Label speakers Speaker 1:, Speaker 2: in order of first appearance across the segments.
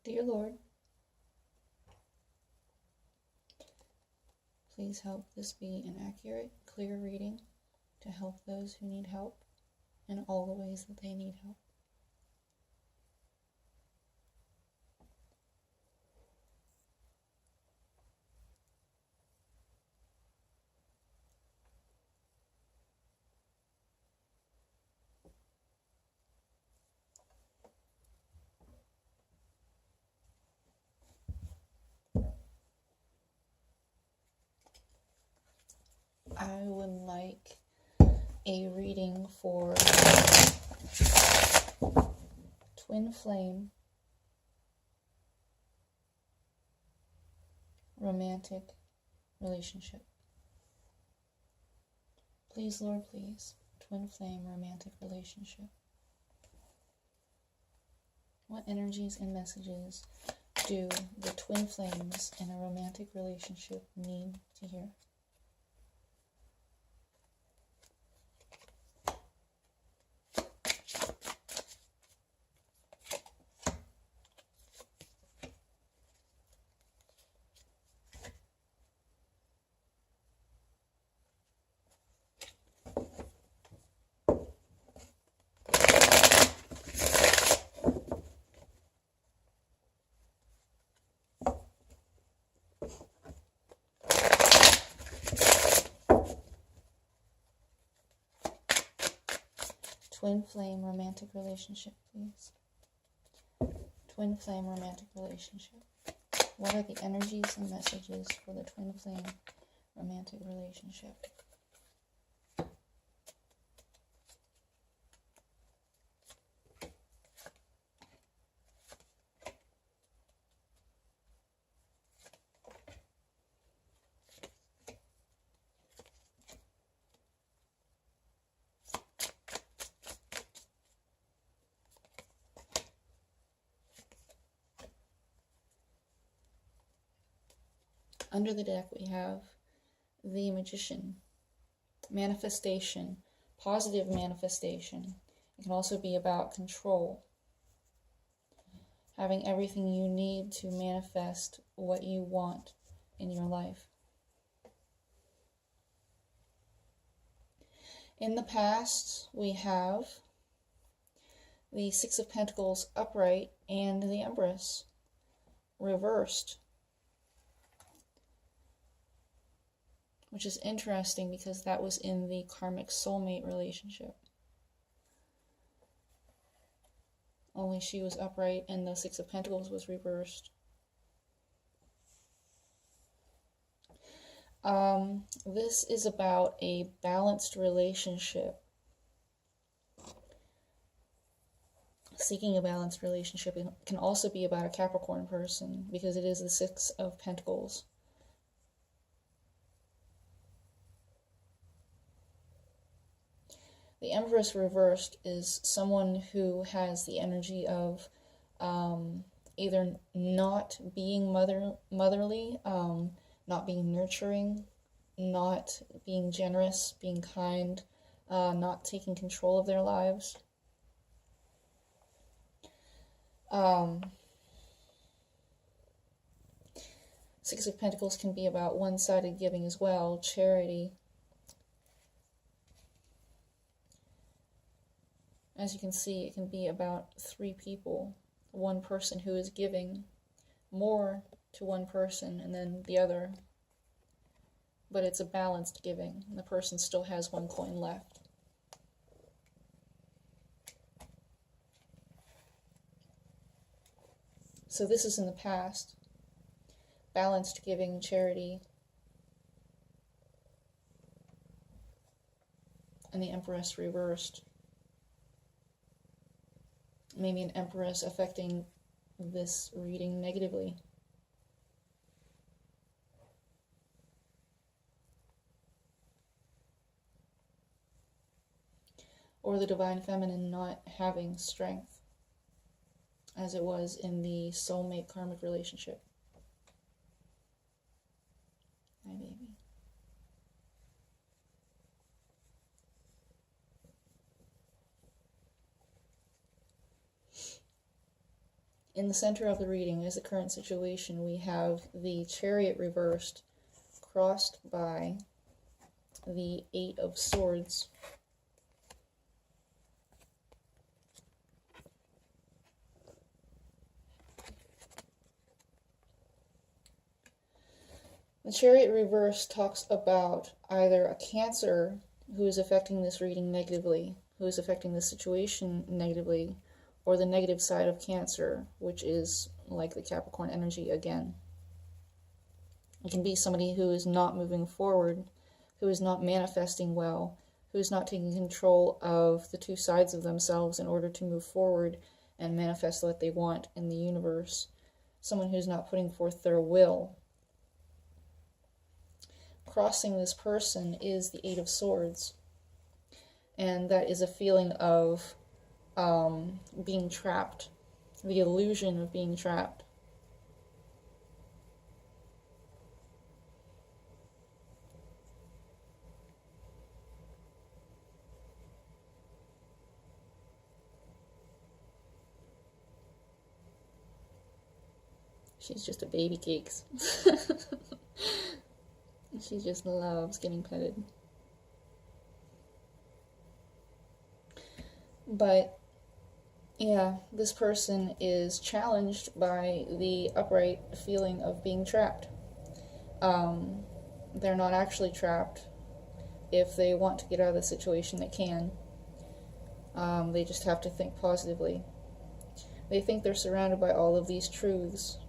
Speaker 1: Dear Lord, please help this be an accurate, clear reading to help those who need help in all the ways that they need help. I would like a reading for twin flame romantic relationship. Please, Lord, please. Twin flame romantic relationship. What energies and messages do the twin flames in a romantic relationship need to hear? Twin flame romantic relationship, please. Twin flame romantic relationship. What are the energies and messages for the twin flame romantic relationship? Under the deck we have the Magician, manifestation, positive manifestation. It can also be about control, having everything you need to manifest what you want in your life. In the past, we have the Six of Pentacles upright and the Empress reversed, which is interesting because that was in the karmic soulmate relationship. Only she was upright and the Six of Pentacles was reversed. This is about a balanced relationship. Seeking a balanced relationship. It can also be about a Capricorn person because it is the Six of Pentacles. The Empress reversed is someone who has the energy of either not being motherly, not being nurturing, not being generous, being kind, not taking control of their lives. Six of Pentacles can be about one-sided giving as well, charity. As you can see, it can be about three people. One person who is giving more to one person and then the other. But it's a balanced giving. And the person still has one coin left. So this is in the past. Balanced giving, charity. And the Empress reversed. Maybe an Empress affecting this reading negatively. Or the Divine Feminine not having strength, as it was in the soulmate karmic relationship. Hi, baby. in the center of the reading is the current situation. We have the Chariot reversed, crossed by the Eight of Swords. The Chariot reverse talks about either a Cancer who is affecting this reading negatively, who is affecting this situation negatively, or the negative side of Cancer, which is like the Capricorn energy again. It can be somebody who is not moving forward, who is not manifesting well, who is not taking control of the two sides of themselves in order to move forward and manifest what they want in the universe. Someone who's not putting forth their will. Crossing this person is the Eight of Swords, and that is a feeling of being trapped, the illusion of being trapped. She's just a baby cakes. She just loves getting petted. But, yeah, this person is challenged by the upright feeling of being trapped. They're not actually trapped. If they want to get out of the situation, they can. They just have to think positively. They think they're surrounded by all of these truths.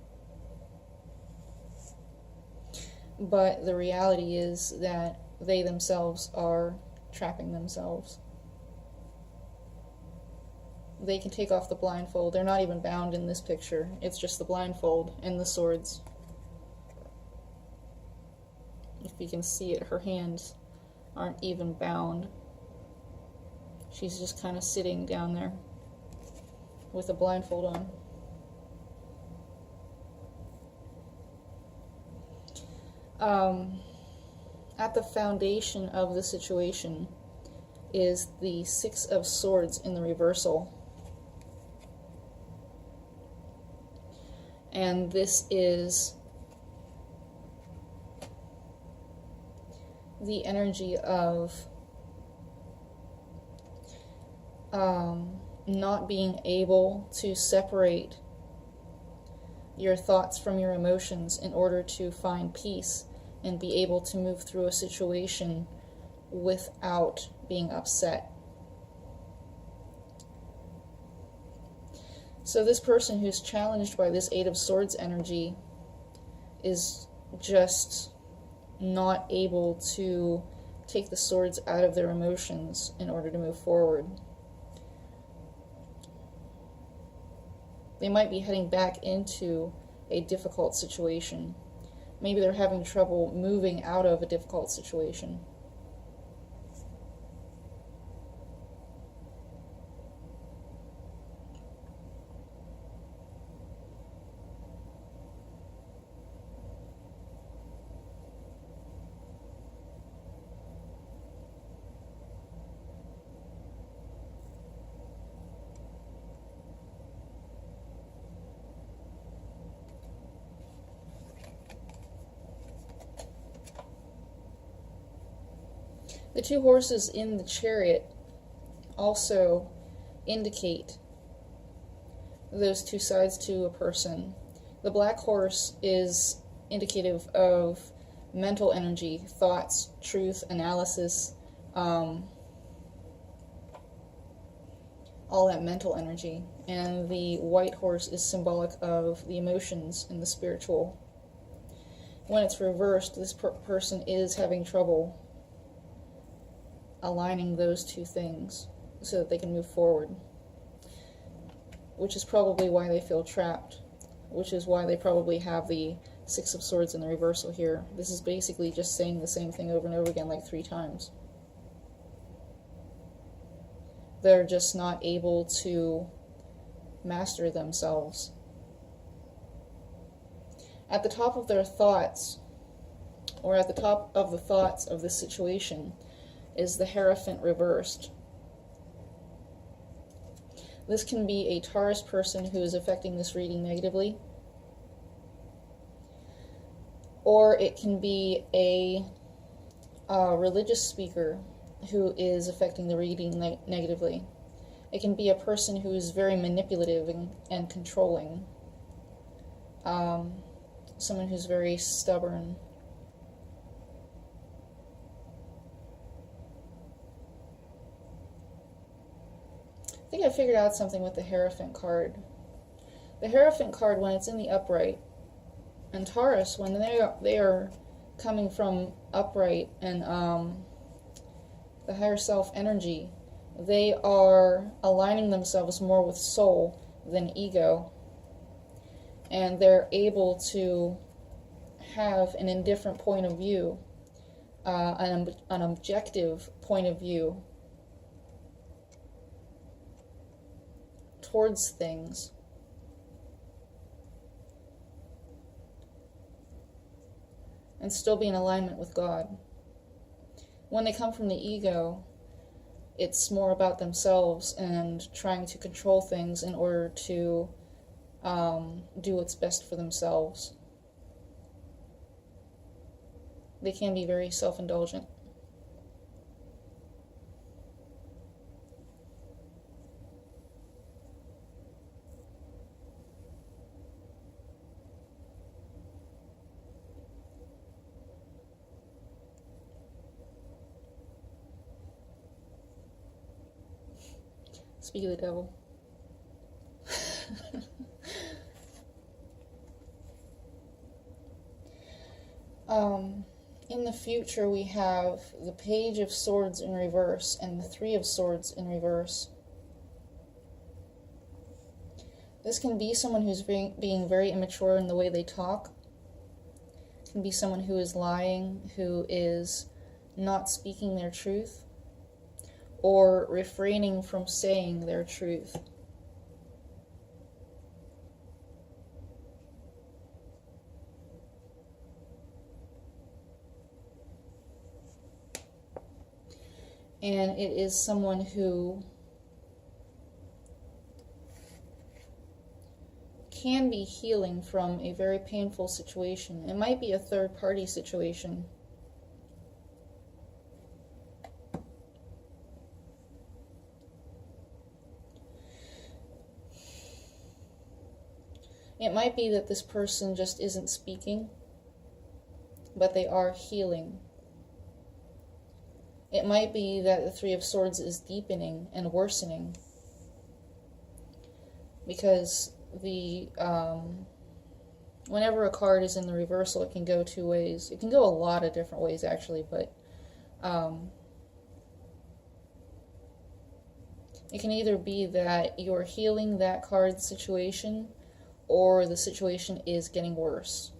Speaker 1: But the reality is that they themselves are trapping themselves. They can take off the blindfold. They're not even bound in this picture. It's just the blindfold and the swords. If you can see it, her hands aren't even bound. She's just kind of sitting down there with a blindfold on. At the foundation of the situation is the Six of Swords in the reversal. And this is the energy of not being able to separate your thoughts from your emotions in order to find peace and be able to move through a situation without being upset. So this person who's challenged by this Eight of Swords energy is just not able to take the swords out of their emotions in order to move forward. They might be heading back into a difficult situation. Maybe they're having trouble moving out of a difficult situation. The two horses in the Chariot also indicate those two sides to a person. The black horse is indicative of mental energy, thoughts, truth, analysis, all that mental energy. And the white horse is symbolic of the emotions and the spiritual. When it's reversed, this person is having trouble aligning those two things so that they can move forward, which is probably why they feel trapped, which is why they probably have the Six of Swords in the reversal here. This is basically just saying the same thing over and over again like 3 times. They're just not able to master themselves. At the top of their thoughts, or at the top of the thoughts of this situation, is the Hierophant reversed. This can be a Taurus person who is affecting this reading negatively, or it can be a religious speaker who is affecting the reading negatively. It can be a person who is very manipulative and controlling, someone who's very stubborn. I think I figured out something with the Hierophant card. The Hierophant card, when it's in the upright, and Taurus, when they are coming from upright and the higher self energy, they are aligning themselves more with soul than ego, and they're able to have an indifferent point of view, an objective point of view towards things. And still be in alignment with God. When they come from the ego, it's more about themselves and trying to control things in order to do what's best for themselves. They can be very self-indulgent. Speak of the devil. In the future, we have the Page of Swords in reverse and the Three of Swords in reverse. This can be someone who's being very immature in the way they talk. It can be someone who is lying, who is not speaking their truth, or refraining from saying their truth. And it is someone who can be healing from a very painful situation. It might be a third-party situation. It might be that this person just isn't speaking, but they are healing. It might be that the Three of Swords is deepening and worsening, because whenever a card is in the reversal, it can go two ways. It can go a lot of different ways, actually, but it can either be that you're healing that card's situation, or the situation is getting worse.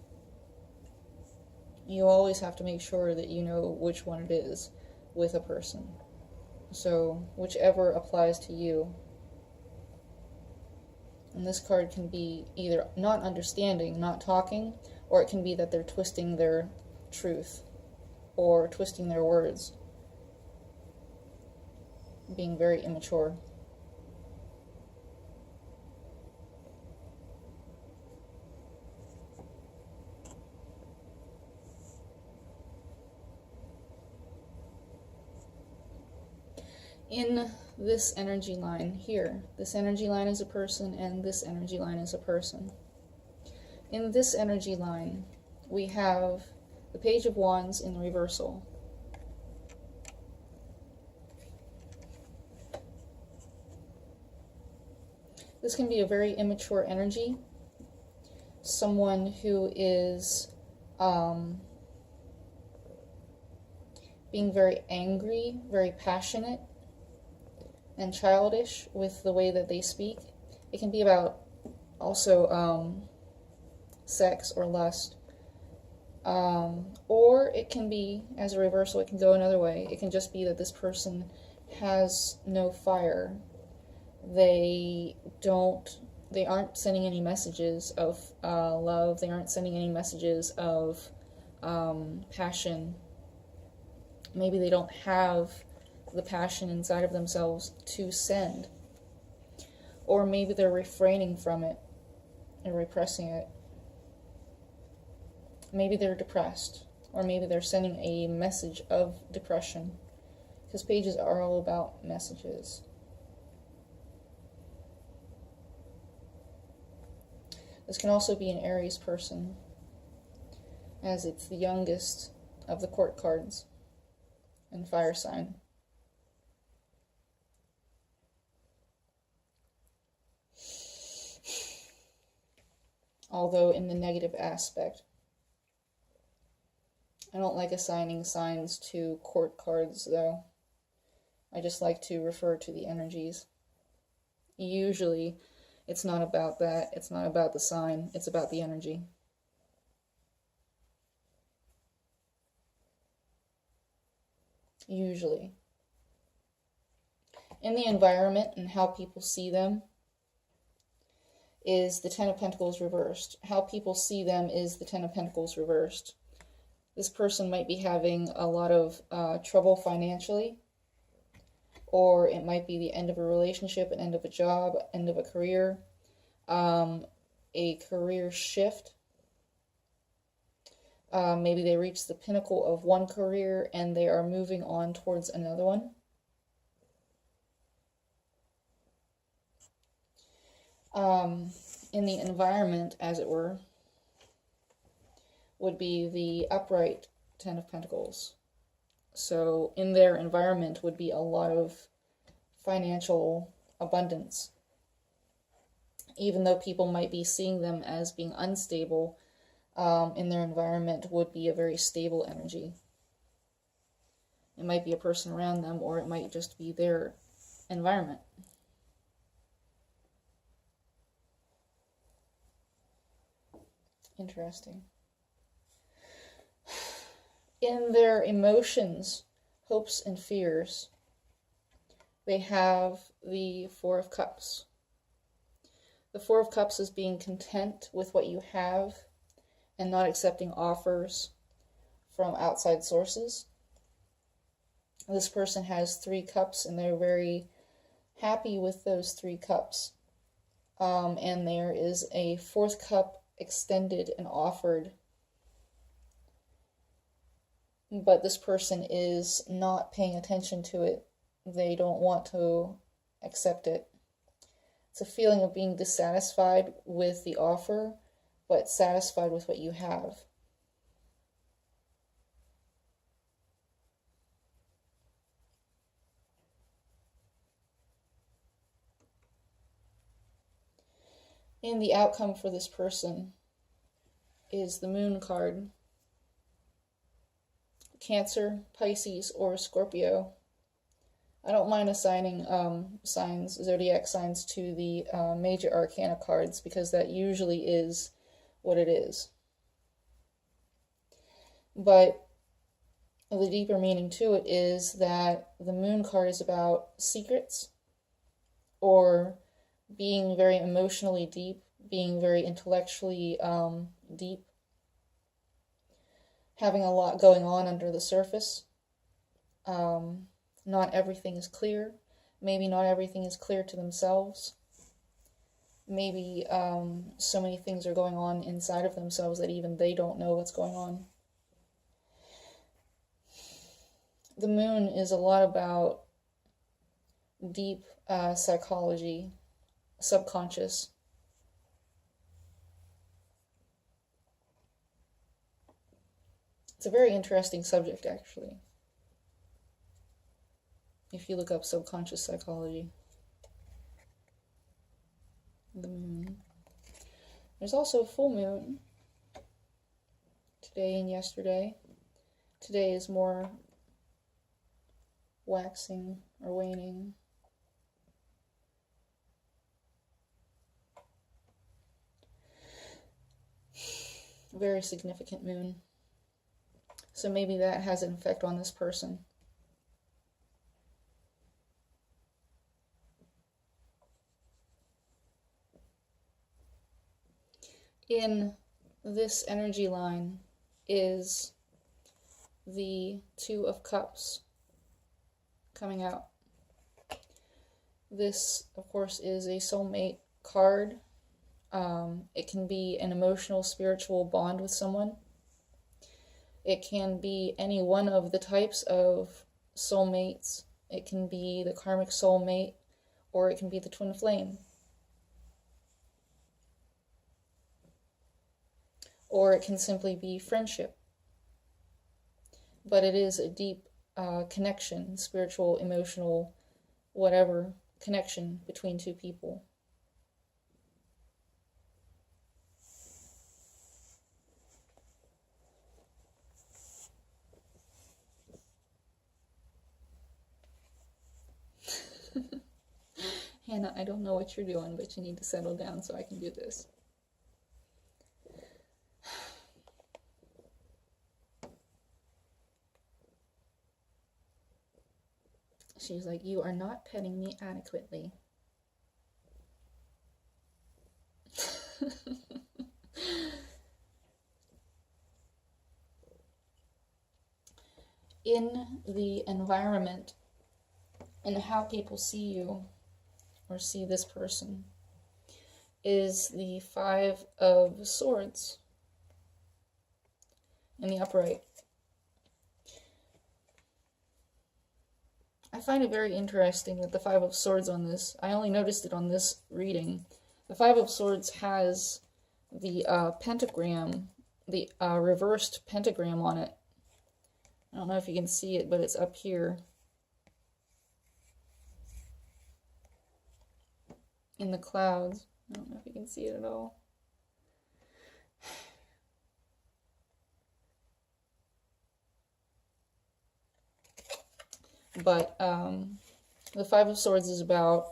Speaker 1: You always have to make sure that you know which one it is with a person. So, whichever applies to you. And this card can be either not understanding, not talking, or it can be that they're twisting their truth, or twisting their words, being very immature. In this energy line here, this energy line is a person, and this energy line is a person. In this energy line, we have the Page of Wands in reversal. This can be a very immature energy, someone who is being very angry, very passionate, and childish with the way that they speak. It can be about also sex or lust. Or it can be, as a reversal, it can go another way. It can just be that this person has no fire. They aren't sending any messages of love. They aren't sending any messages of passion. Maybe they don't have the passion inside of themselves to send. or maybe they're refraining from it and repressing it. Maybe they're depressed, or maybe they're sending a message of depression, because pages are all about messages. This can also be an Aries person, as it's the youngest of the court cards and fire sign. Although in the negative aspect. I don't like assigning signs to court cards, though. I just like to refer to the energies. Usually, it's not about that. It's not about the sign. It's about the energy. Usually. In the environment and how people see them is the Ten of Pentacles reversed. How people see them is the Ten of Pentacles reversed. This person might be having a lot of trouble financially, or it might be the end of a relationship, an end of a job, end of a career shift. Maybe they reach the pinnacle of one career and they are moving on towards another one. In the environment, as it were, would be the upright Ten of Pentacles. So in their environment would be a lot of financial abundance. Even though people might be seeing them as being unstable, in their environment would be a very stable energy. It might be a person around them, or it might just be their environment. Interesting. In their emotions, hopes, and fears, they have the Four of Cups. The Four of Cups is being content with what you have and not accepting offers from outside sources. This person has 3 cups and they're very happy with those 3 cups. And there is a 4th cup extended and offered, but this person is not paying attention to it. They don't want to accept it. It's a feeling of being dissatisfied with the offer, but satisfied with what you have. And the outcome for this person is the Moon card. Cancer, Pisces, or Scorpio. I don't mind assigning zodiac signs to the major arcana cards, because that usually is what it is. But the deeper meaning to it is that the Moon card is about secrets, or being very emotionally deep, being very intellectually deep, having a lot going on under the surface. Not everything is clear. Maybe not everything is clear to themselves. Maybe so many things are going on inside of themselves that even they don't know what's going on. The Moon is a lot about deep psychology, subconscious. It's a very interesting subject, actually, if you look up subconscious psychology. The Moon. There's also a full moon today and yesterday. Today is more waxing or waning. Very significant moon. So maybe that has an effect on this person. In this energy line is the Two of Cups coming out. This, of course, is a soulmate card. It can be an emotional, spiritual bond with someone. It can be any one of the types of soulmates. It can be the karmic soulmate, or it can be the twin flame. Or it can simply be friendship. But it is a deep connection, spiritual, emotional, whatever connection between two people. Hannah, I don't know what you're doing, but you need to settle down so I can do this. She's like, you are not petting me adequately. In the environment and how people see you or see this person is the Five of Swords in the upright. I find it very interesting that the Five of Swords on this, I only noticed it on this reading. The Five of Swords has the pentagram, the reversed pentagram on it. I don't know if you can see it, but it's up here in the clouds. I don't know if you can see it at all. But the Five of Swords is about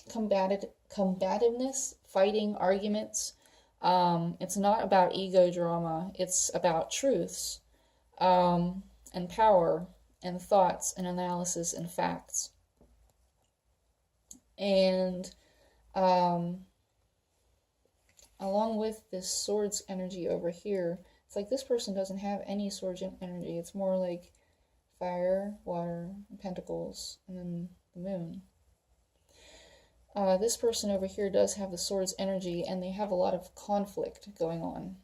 Speaker 1: combativeness, fighting, arguments. It's not about ego drama. It's about truths and power and thoughts and analysis and facts. And along with this swords energy over here, it's like this person doesn't have any swords energy. It's more like fire, water, and pentacles, and then the moon. This person over here does have the swords energy, and they have a lot of conflict going on.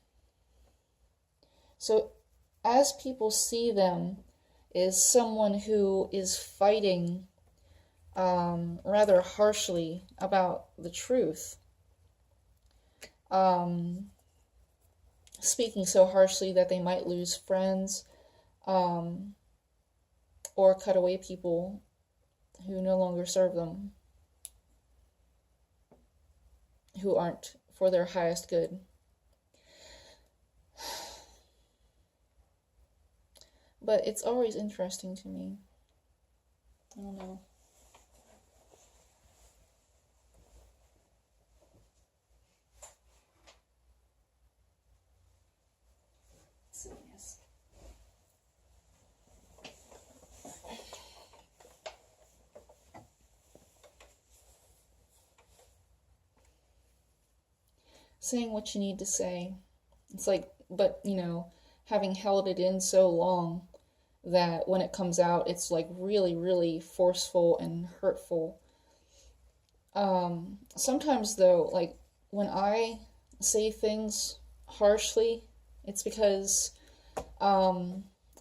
Speaker 1: So as people see them, is someone who is fighting rather harshly about the truth. Speaking so harshly that they might lose friends, or cut away people who no longer serve them, who aren't for their highest good. But it's always interesting to me. I don't know. Saying what you need to say. It's like, but, you know, having held it in so long that when it comes out, it's like really, really forceful and hurtful. Sometimes, though, like, when I say things harshly, it's because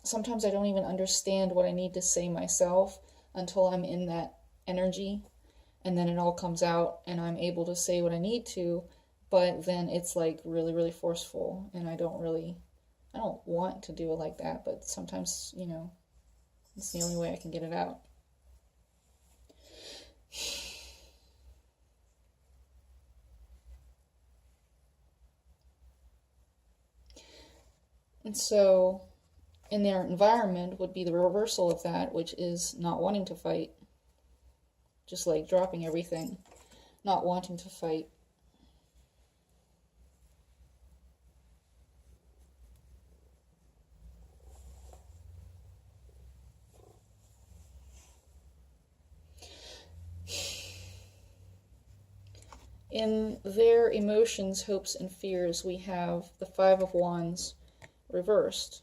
Speaker 1: sometimes I don't even understand what I need to say myself until I'm in that energy, and then it all comes out, and I'm able to say what I need to. But then it's like really, really forceful, and I don't want to do it like that, but sometimes, you know, it's the only way I can get it out. And so, in their environment would be the reversal of that, which is not wanting to fight. Just like dropping everything, not wanting to fight. In their emotions, hopes, and fears, we have the Five of Wands reversed.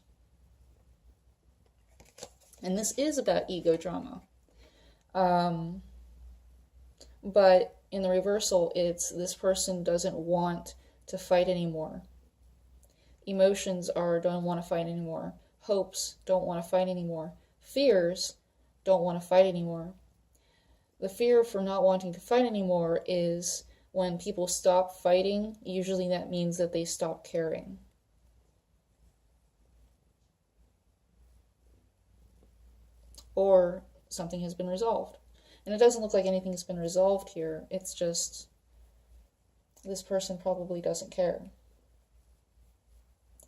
Speaker 1: And this is about ego drama. But in the reversal, it's this person doesn't want to fight anymore. Emotions are don't want to fight anymore. Hopes don't want to fight anymore. Fears don't want to fight anymore. The fear for not wanting to fight anymore is when people stop fighting, usually that means that they stop caring. Or something has been resolved. And it doesn't look like anything's been resolved here. It's just this person probably doesn't care.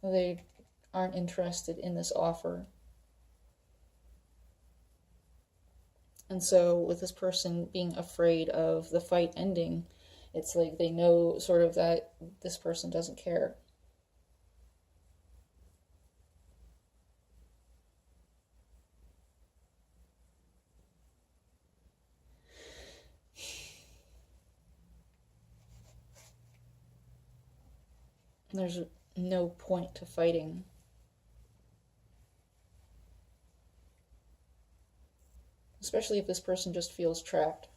Speaker 1: They aren't interested in this offer. And so with this person being afraid of the fight ending, it's like they know sort of that this person doesn't care. There's no point to fighting. Especially if this person just feels trapped.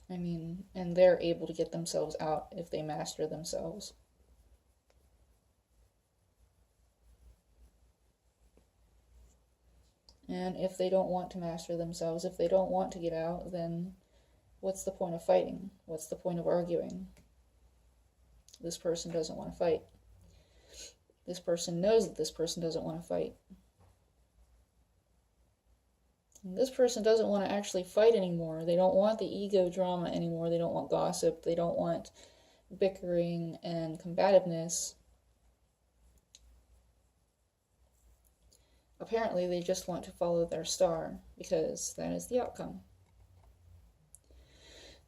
Speaker 1: I mean, and they're able to get themselves out if they master themselves. And if they don't want to master themselves, if they don't want to get out, then what's the point of fighting? What's the point of arguing? This person doesn't want to fight. This person knows that this person doesn't want to fight. And this person doesn't want to actually fight anymore. They don't want the ego drama anymore. They don't want gossip. They don't want bickering and combativeness. Apparently, they just want to follow their star, because that is the outcome.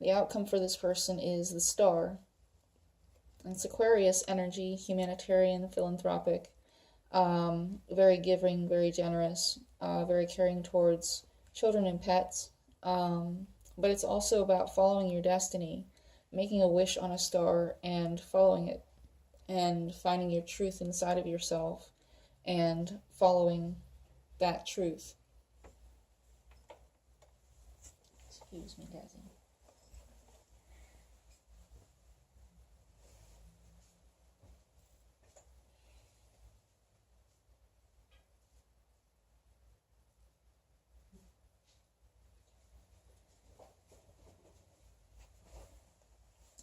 Speaker 1: The outcome for this person is the star. It's Aquarius energy, humanitarian, philanthropic, very giving, very generous, very caring towards children and pets. But it's also about following your destiny, making a wish on a star and following it, and finding your truth inside of yourself and following that truth. Excuse me, Desi.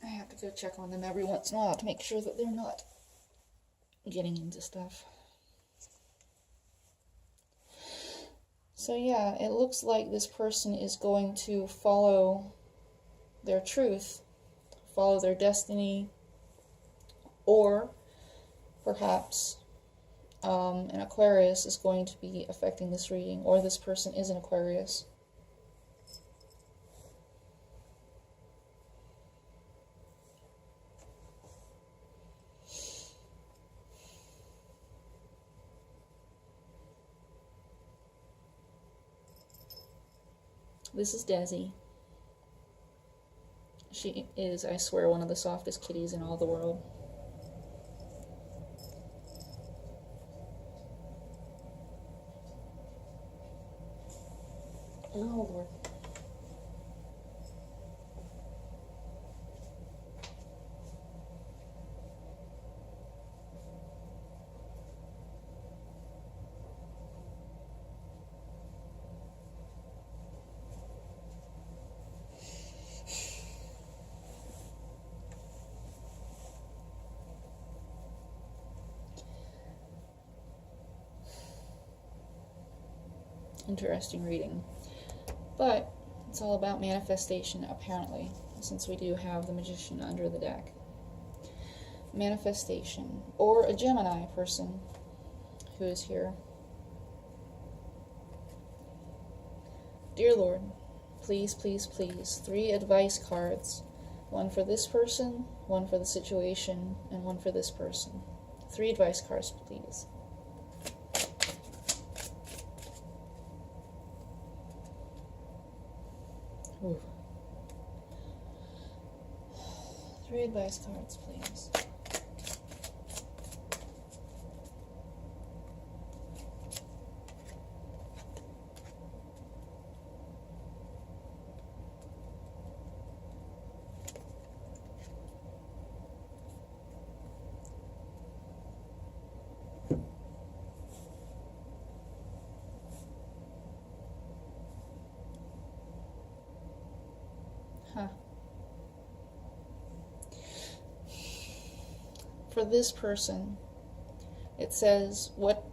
Speaker 1: I have to go check on them every once in a while to make sure that they're not getting into stuff. So yeah, it looks like this person is going to follow their truth, follow their destiny, or perhaps an Aquarius is going to be affecting this reading, or this person is an Aquarius. This is Desi. She is, I swear, one of the softest kitties in all the world. Oh, Lord. Interesting reading. But it's all about manifestation, apparently, since we do have the Magician under the deck. Manifestation, or a Gemini person who is here. Dear Lord, please, please, please, 3 advice cards. 1 for this person, 1 for the situation, and 1 for this person. 3 advice cards, please. Ooh. 3 advice cards, please. Huh. For this person, it says, what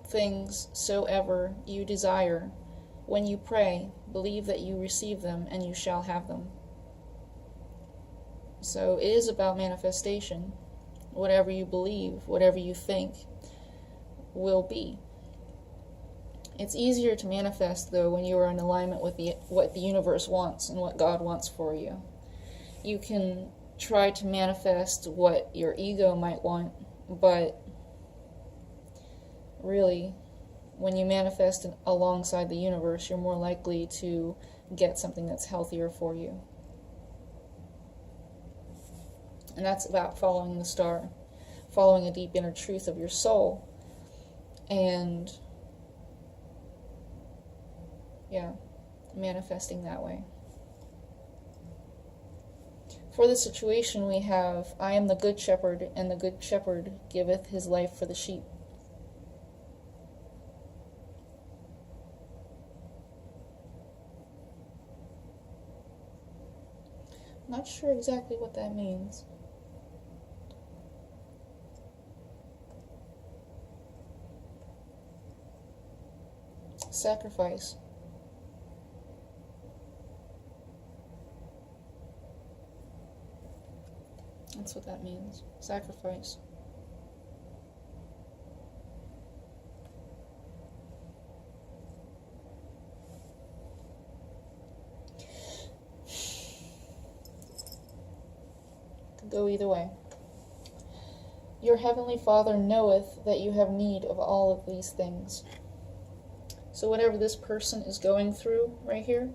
Speaker 1: things soever you desire, when you pray, believe that you receive them, and you shall have them. So it is about manifestation. Whatever you believe, whatever you think, will be. It's easier to manifest, though, when you are in alignment with what the universe wants and what God wants for you. You can try to manifest what your ego might want, but really, when you manifest alongside the universe, you're more likely to get something that's healthier for you. And that's about following the star, following a deep inner truth of your soul, and manifesting that way. For the situation we have, I am the good shepherd, and the good shepherd giveth his life for the sheep. I'm not sure exactly what that means. Sacrifice. That's what that means. Sacrifice. Could go either way. Your heavenly Father knoweth that you have need of all of these things. So whatever this person is going through right here,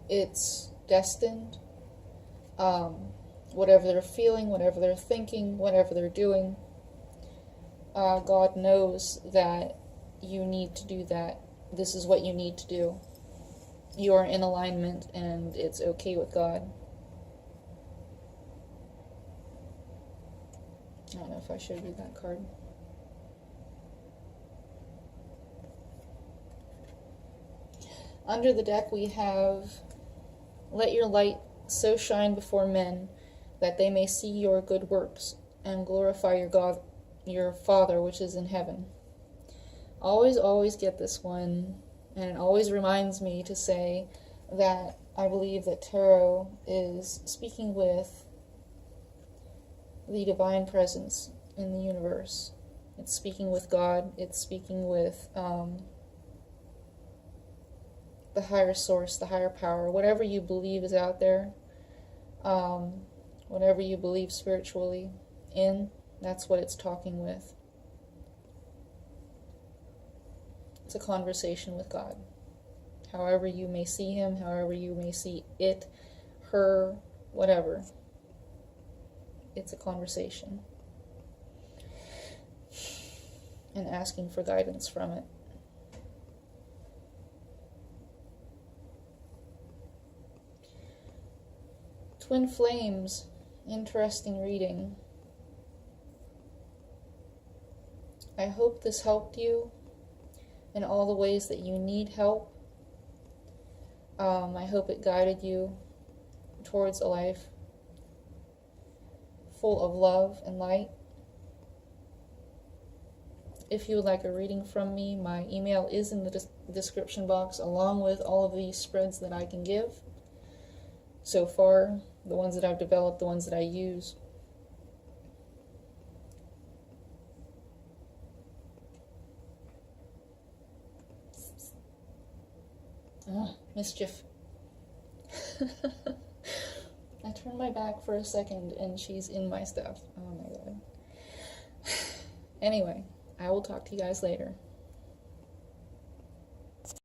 Speaker 1: it's destined. Whatever they're feeling, whatever they're thinking, whatever they're doing, God knows that you need to do that. This is what you need to do. You are in alignment, and it's okay with God. I don't know if I showed you that card. Under the deck we have, let your light so shine before men that they may see your good works and glorify your God, your Father which is in heaven. Always get this one, and it always reminds me to say that I believe that tarot is speaking with the divine presence in the universe. It's speaking with God. It's speaking with the higher source, the higher power, whatever you believe is out there, whatever you believe spiritually in, that's what it's talking with. It's a conversation with God. However you may see him, however you may see it, her, whatever. It's a conversation. And asking for guidance from it. Twin Flames, interesting reading. I hope this helped you in all the ways that you need help. I hope it guided you towards a life full of love and light. If you would like a reading from me, my email is in the description box, along with all of these spreads that I can give. So far, the ones that I've developed, the ones that I use. Oh, mischief. I turned my back for a second and she's in my stuff. Oh my god. Anyway, I will talk to you guys later.